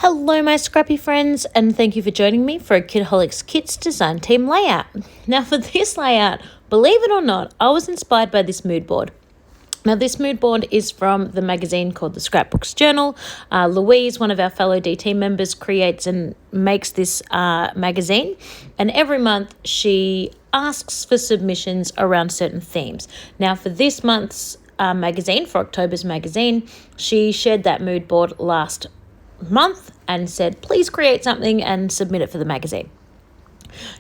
Hello, my scrappy friends, and thank you for joining me for a Kitaholic Kits design team layout. Now, for this layout, believe it or not, I was inspired by this mood board. Now, this mood board is from the magazine called the Scrapbooks Journal. Louise, one of our fellow DT members, creates and makes this magazine, and every month she asks for submissions around certain themes. Now, for this month's magazine, for October's magazine, she shared that mood board last month and said, please create something and submit it for the magazine.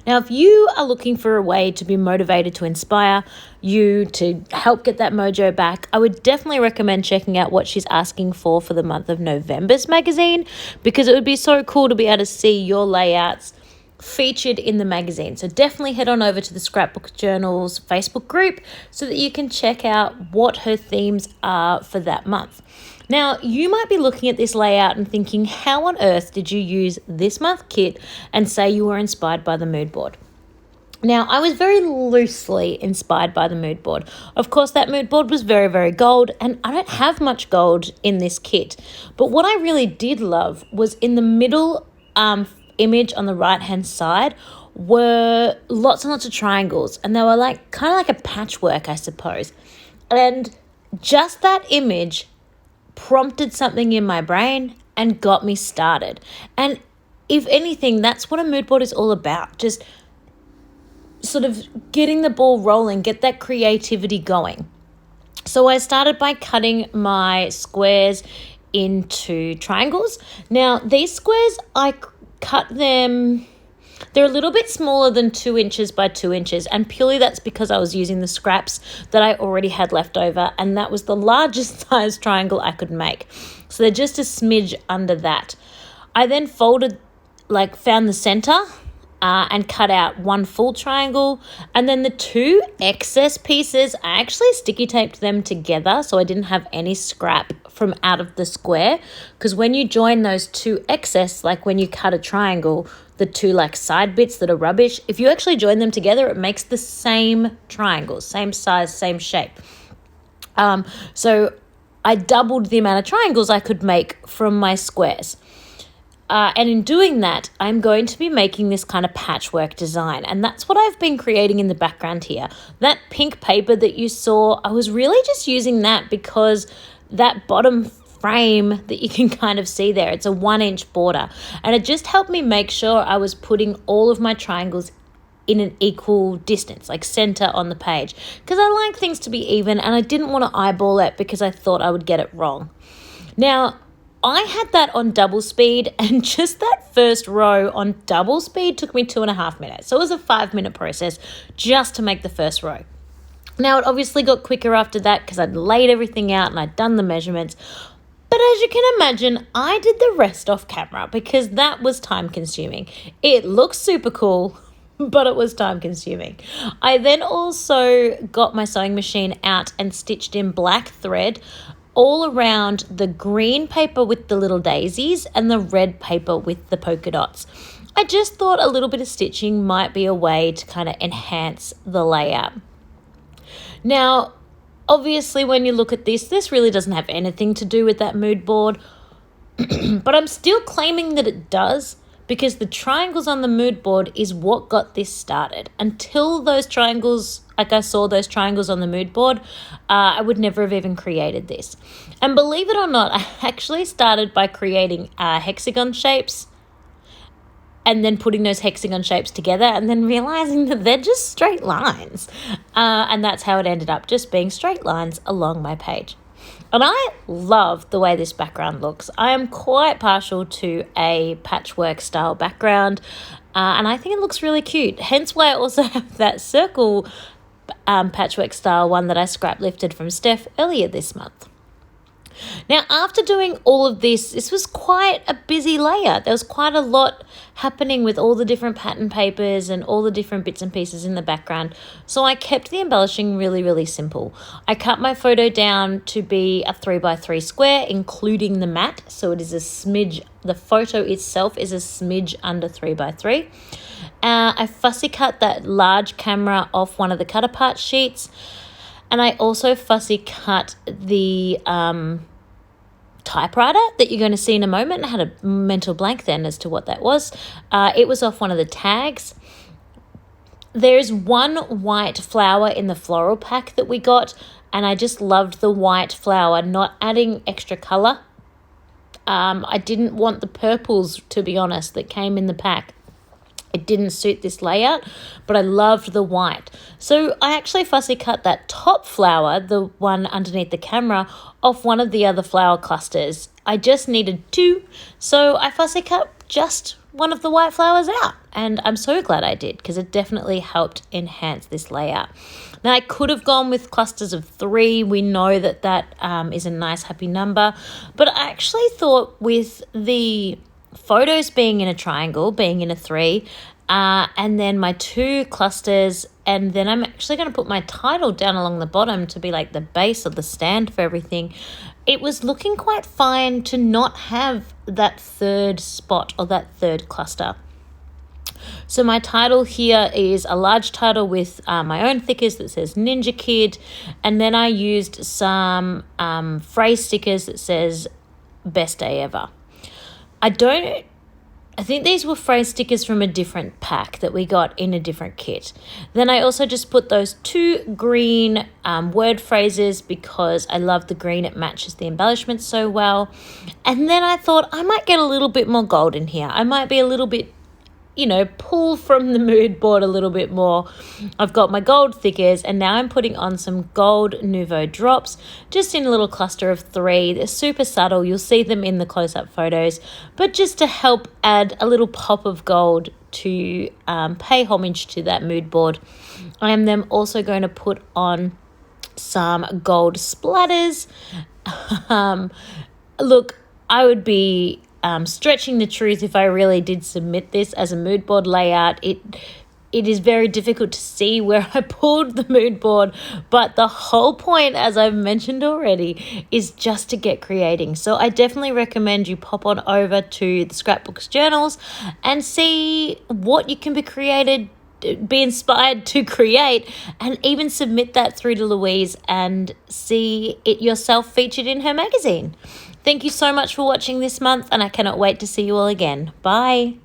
Now, if you are looking for a way to be motivated to inspire you to help get that mojo back, I would definitely recommend checking out what she's asking for the month of November's magazine, because it would be so cool to be able to see your layouts featured in the magazine. So definitely head on over to the Scrapbook Journal's Facebook group so that you can check out what her themes are for that month. Now, you might be looking at this layout and thinking, how on earth did you use this month kit and say you were inspired by the mood board? Now, I was very loosely inspired by the mood board. Of course, that mood board was very, very gold, and I don't have much gold in this kit. But what I really did love was in the middle image on the right-hand side were lots and lots of triangles, and they were kind of like a patchwork, I suppose. And just that image prompted something in my brain and got me started. And if anything, that's what a mood board is all about. Just sort of getting the ball rolling, get that creativity going. So I started by cutting my squares into triangles. Now, these squares, I cut them, they're a little bit smaller than 2 inches by 2 inches, and purely that's because I was using the scraps that I already had left over, and that was the largest size triangle I could make. So they're just a smidge under that. I then found the center and cut out one full triangle, and then the 2 excess pieces, I actually sticky taped them together so I didn't have any scrap from out of the square, because when you join those 2 excess, like when you cut a triangle, the 2 side bits that are rubbish, if you actually join them together, it makes the same triangle, same size, same shape. So I doubled the amount of triangles I could make from my squares. And in doing that, I'm going to be making this kind of patchwork design. And that's what I've been creating in the background here. That pink paper that you saw, I was really just using that because that bottom frame that you can kind of see there, it's a 1-inch border. And it just helped me make sure I was putting all of my triangles in an equal distance, like center on the page. Because I like things to be even, and I didn't want to eyeball it because I thought I would get it wrong. Now, I had that on double speed, and just that first row on double speed took me 2.5 minutes. So it was a 5-minute process just to make the first row. Now, it obviously got quicker after that because I'd laid everything out and I'd done the measurements. But as you can imagine, I did the rest off camera because that was time consuming. It looks super cool, but it was time consuming. I then also got my sewing machine out and stitched in black thread all around the green paper with the little daisies and the red paper with the polka dots. I just thought a little bit of stitching might be a way to kind of enhance the layout. Now, obviously, when you look at this really doesn't have anything to do with that mood board, but I'm still claiming that it does, because the triangles on the mood board is what got this started. Until those triangles, I saw those triangles on the mood board, I would never have even created this. And believe it or not, I actually started by creating hexagon shapes and then putting those hexagon shapes together and then realizing that they're just straight lines. And that's how it ended up, just being straight lines along my page. And I love the way this background looks. I am quite partial to a patchwork style background, and I think it looks really cute. Hence why I also have that circle patchwork style one that I scrap lifted from Steph earlier this month. Now, after doing all of this was quite a busy layout. There was quite a lot happening with all the different pattern papers and all the different bits and pieces in the background. So I kept the embellishing really, really simple. I cut my photo down to be a 3x3 square, including the mat. So it is a smidge, the photo itself is a smidge under 3x3. I fussy cut that large camera off one of the cut apart sheets. And I also fussy cut the typewriter that you're going to see in a moment. I had a mental blank then as to what that was. It was off one of the tags. There's one white flower in the floral pack that we got, and I just loved the white flower, not adding extra colour. I didn't want the purples, to be honest, that came in the pack. It didn't suit this layout, but I loved the white. So I actually fussy cut that top flower, the one underneath the camera, off one of the other flower clusters. I just needed 2, so I fussy cut just one of the white flowers out. And I'm so glad I did, because it definitely helped enhance this layout. Now, I could have gone with clusters of 3. We know that is a nice, happy number. But I actually thought with the photos being in a triangle, being in a 3, and then my 2 clusters, and then I'm actually going to put my title down along the bottom to be like the base or the stand for everything. It was looking quite fine to not have that 3rd spot or that 3rd cluster. So my title here is a large title with my own thickers that says Ninja Kid, and then I used some phrase stickers that says Best Day Ever. I think these were phrase stickers from a different pack that we got in a different kit. Then I also just put those 2 green word phrases because I love the green. It matches the embellishment so well. And then I thought I might get a little bit more gold in here. I might be a little bit, pull from the mood board a little bit more. I've got my gold thickers, and now I'm putting on some gold Nouveau drops, just in a little cluster of 3. They're super subtle. You'll see them in the close-up photos, but just to help add a little pop of gold to pay homage to that mood board. I am then also going to put on some gold splatters. Look, I would be stretching the truth if I really did submit this as a mood board layout. It is very difficult to see where I pulled the mood board, but the whole point, as I've mentioned already, is just to get creating. So I definitely recommend you pop on over to the Scrapbooks journals and see what you can be inspired to create, and even submit that through to Louise and see it yourself featured in her magazine. Thank you so much for watching this month, and I cannot wait to see you all again. Bye.